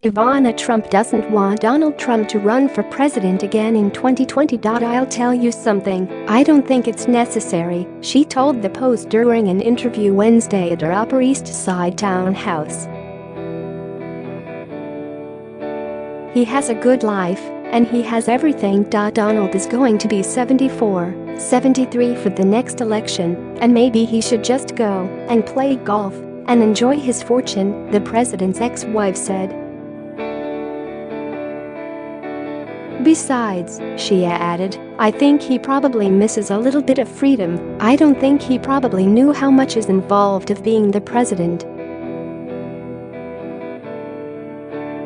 Ivana Trump doesn't want Donald Trump to run for president again in 2020. I'll tell you something, I don't think it's necessary, she told the Post during an interview Wednesday at her Upper East Side townhouse. He has a good life, and he has everything. Donald is going to be 74, 73 for the next election, and maybe he should just go and play golf and enjoy his fortune, the president's ex-wife said. Besides, she added, I think he probably misses a little bit of freedom. I don't think he probably knew how much is involved of being the president.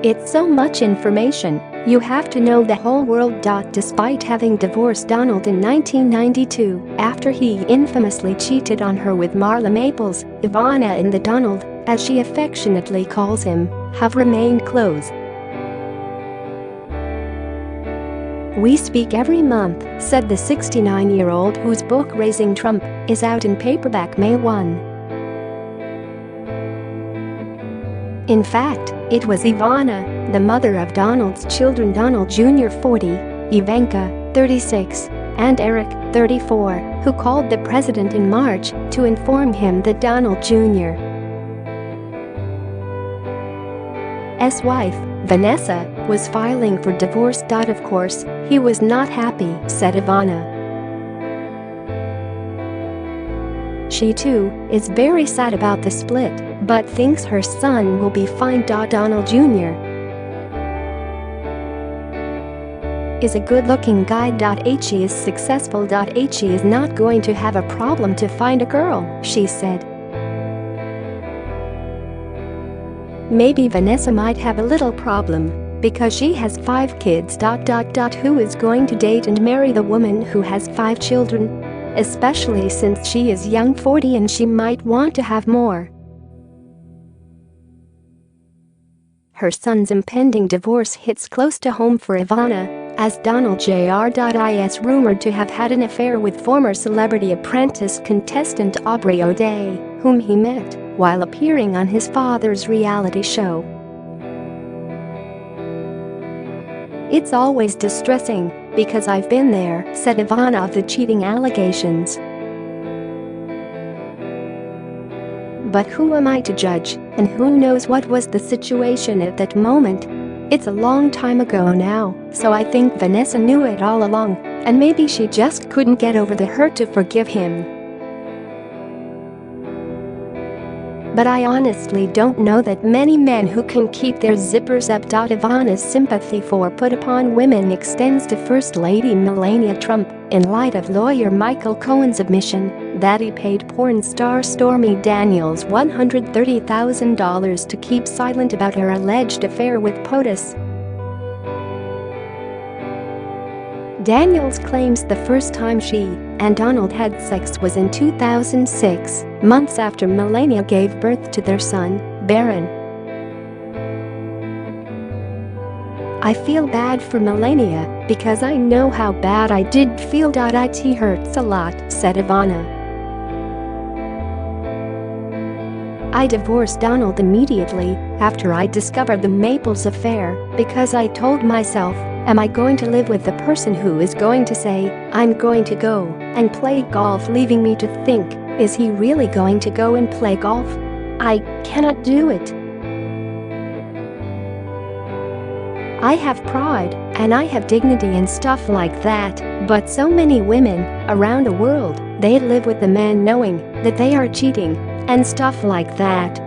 It's so much information, you have to know the whole world. Despite having divorced Donald in 1992, after he infamously cheated on her with Marla Maples, Ivana and the Donald, as she affectionately calls him, have remained close. We speak every month, said the 69-year-old whose book Raising Trump is out in paperback May 1. In fact, it was Ivana, the mother of Donald's children Donald Jr. 40, Ivanka, 36, and Eric, 34, who called the president in March to inform him that Donald Jr.'s wife, Vanessa, was filing for divorce. Of course, he was not happy, said Ivana. She too is very sad about the split, but thinks her son will be fine. Donald Jr. is a good-looking guy. He is successful. He is not going to have a problem to find a girl, she said. Maybe Vanessa might have a little problem, because she has 5 kids. Who is going to date and marry the woman who has 5 children? Especially since she is young, 40, and she might want to have more. Her son's impending divorce hits close to home for Ivana, as Donald Jr.'s rumored to have had an affair with former Celebrity Apprentice contestant Aubrey O'Day, whom he met while appearing on his father's reality show. It's always distressing, because I've been there, said Ivana of the cheating allegations. But who am I to judge, and who knows what was the situation at that moment? It's a long time ago now, so I think Vanessa knew it all along, and maybe she just couldn't get over the hurt to forgive him. But I honestly don't know that many men who can keep their zippers up. Ivana's sympathy for put upon women extends to First Lady Melania Trump, in light of lawyer Michael Cohen's admission that he paid porn star Stormy Daniels $130,000 to keep silent about her alleged affair with POTUS. Daniels claims the first time she and Donald had sex was in 2006, months after Melania gave birth to their son, Barron. I feel bad for Melania because I know how bad I did feel. It hurts a lot, said Ivana. I divorced Donald immediately after I discovered the Maples affair because I told myself, am I going to live with the person who is going to say, I'm going to go and play golf, leaving me to think, is he really going to go and play golf? I cannot do it. I have pride and I have dignity and stuff like that, but so many women around the world, they live with the man knowing that they are cheating and stuff like that.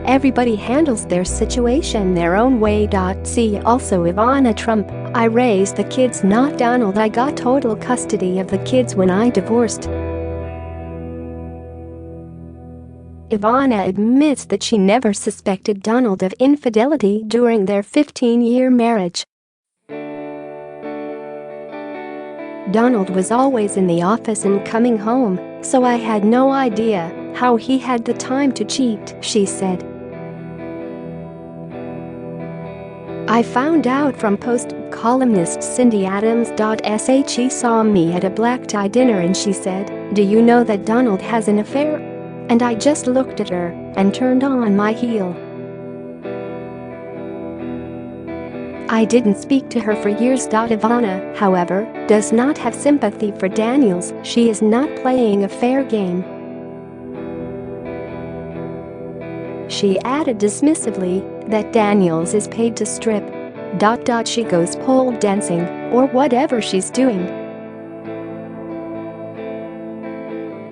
Everybody handles their situation their own way. See also Ivana Trump, I raised the kids, not Donald. I got total custody of the kids when I divorced. Ivana admits that she never suspected Donald of infidelity during their 15-year marriage. Donald was always in the office and coming home, so I had no idea how he had the time to cheat, she said. I found out from Post columnist Cindy Adams.She saw me at a black tie dinner and she said, do you know that Donald has an affair? and I just looked at her and turned on my heel. I didn't speak to her for years. Ivana, however, does not have sympathy for Daniels. She is not playing a fair game. She added dismissively that Daniels is paid to strip. She goes pole dancing or whatever she's doing.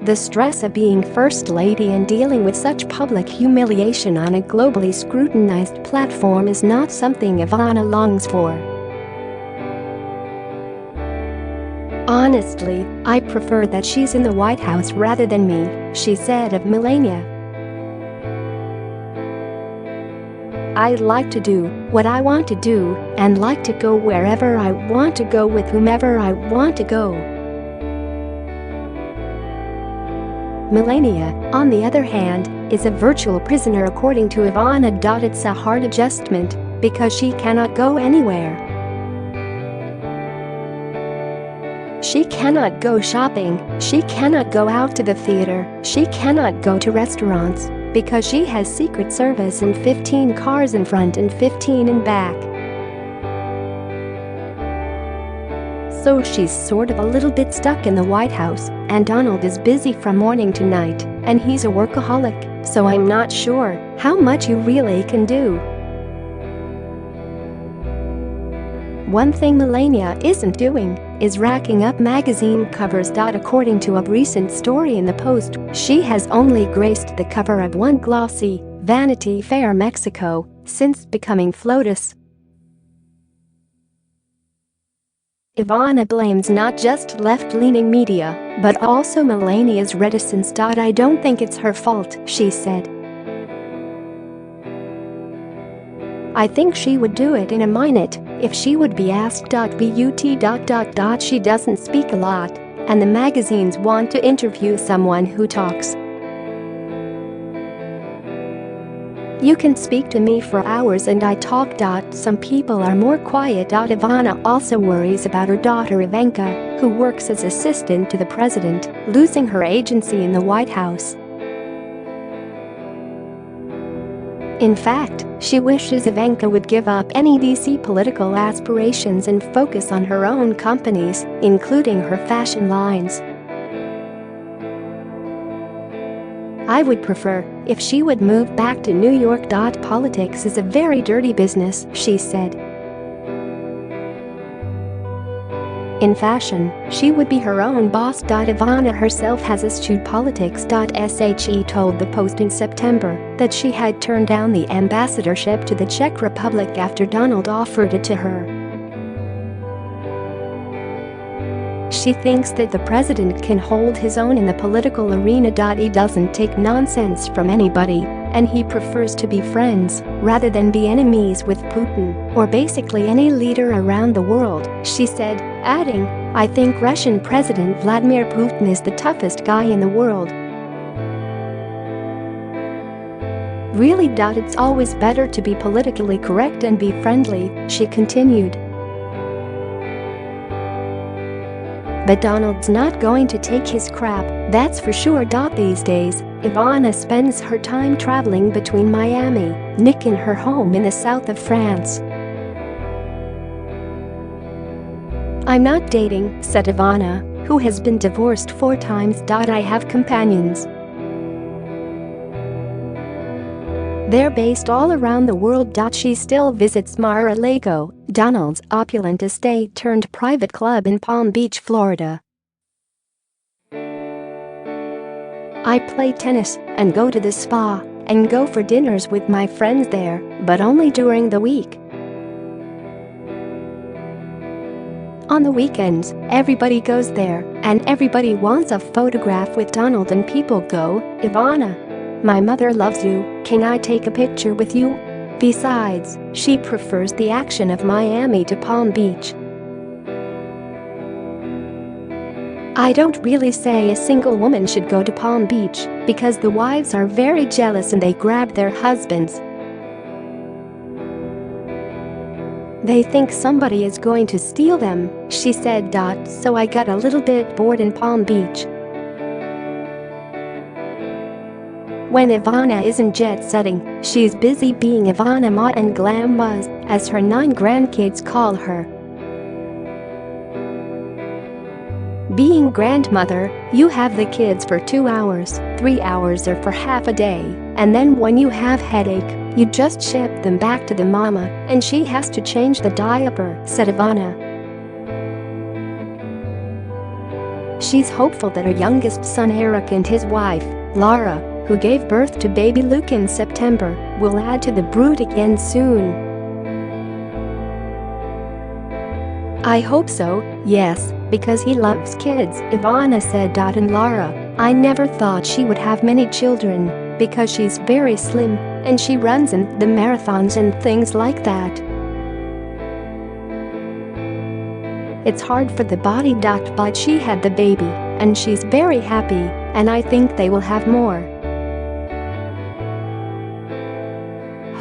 The stress of being First Lady and dealing with such public humiliation on a globally scrutinized platform is not something Ivana longs for. Honestly, I prefer that she's in the White House rather than me, she said of Melania. I like to do what I want to do and like to go wherever I want to go with whomever I want to go. Melania, on the other hand, is a virtual prisoner according to Ivana. It's a hard adjustment because she cannot go anywhere. She cannot go shopping, she cannot go out to the theater, she cannot go to restaurants because she has Secret Service and 15 cars in front and 15 in back. So she's sort of a little bit stuck in the White House, and Donald is busy from morning to night, and he's a workaholic, so I'm not sure how much you really can do. One thing Melania isn't doing is racking up magazine covers. According to a recent story in the Post, she has only graced the cover of one glossy Vanity Fair Mexico since becoming POTUS. Ivana blames not just left-leaning media, but also Melania's reticence. I don't think it's her fault, she said. I think she would do it in a minute if she would be asked. But. She doesn't speak a lot, and the magazines want to interview someone who talks. You can speak to me for hours and I talk. Some people are more quiet. Ivana also worries about her daughter Ivanka, who works as assistant to the president, losing her agency in the White House. In fact, she wishes Ivanka would give up any DC political aspirations and focus on her own companies, including her fashion lines. I would prefer if she would move back to New York. Politics is a very dirty business, she said. In fashion, she would be her own boss. Ivana herself has eschewed politics.She told the Post in September that she had turned down the ambassadorship to the Czech Republic after Donald offered it to her. She thinks that the president can hold his own in the political arena. He doesn't take nonsense from anybody, and he prefers to be friends rather than be enemies with Putin or basically any leader around the world, she said, adding, I think Russian President Vladimir Putin is the toughest guy in the world. Really. It's always better to be politically correct and be friendly, she continued. But Donald's not going to take his crap, that's for sure. These days, Ivana spends her time traveling between Miami, Nick and her home in the south of France. I'm not dating, said Ivana, who has been divorced 4 times. I have companions. They're based all around the world. She still visits Mar-a-Lago, Donald's opulent estate turned private club in Palm Beach, Florida. I play tennis and go to the spa and go for dinners with my friends there, but only during the week. On the weekends, everybody goes there, and everybody wants a photograph with Donald and people go, Ivana, my mother loves you, can I take a picture with you? Besides, she prefers the action of Miami to Palm Beach. I don't really say a single woman should go to Palm Beach because the wives are very jealous and they grab their husbands. They think somebody is going to steal them, she said. So I got a little bit bored in Palm Beach. When Ivana isn't jet-setting, she's busy being Ivana.Ma and Glam-Buzz, as her 9 grandkids call her. Being grandmother, you have the kids for 2 hours, 3 hours or for half a day, and then when you have headache, you just ship them back to the mama and she has to change the diaper, said Ivana. She's hopeful that her youngest son Eric and his wife, Laura, who gave birth to baby Luke in September, will add to the brood again soon. I hope so, yes, because he loves kids, Ivana said. And Laura, I never thought she would have many children, because she's very slim, and she runs in the marathons and things like that. It's hard for the body. But she had the baby, and she's very happy, and I think they will have more.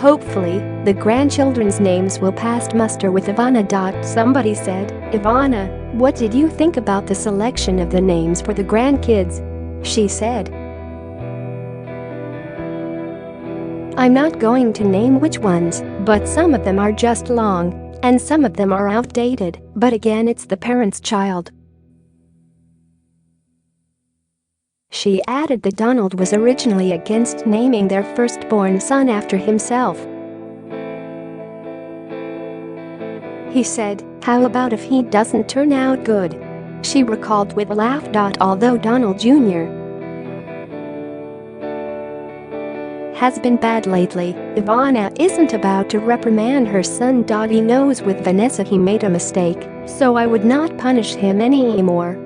Hopefully, the grandchildren's names will pass muster with Ivana. Somebody said, Ivana, what did you think about the selection of the names for the grandkids? She said, I'm not going to name which ones, but some of them are just long, and some of them are outdated, but again it's the parent's child. She added that Donald was originally against naming their firstborn son after himself. He said, how about if he doesn't turn out good? She recalled with a laugh. Although Donald Jr. has been bad lately, Ivana isn't about to reprimand her son. He knows with Vanessa he made a mistake, so I would not punish him anymore.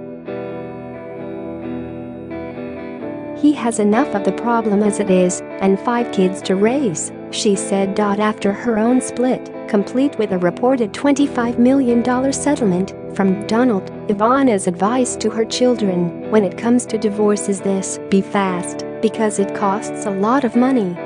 He has enough of the problem as it is, and 5 kids to raise, she said. After her own split, complete with a reported $25 million settlement from Donald, Ivana's advice to her children when it comes to divorce is this: be fast, because it costs a lot of money.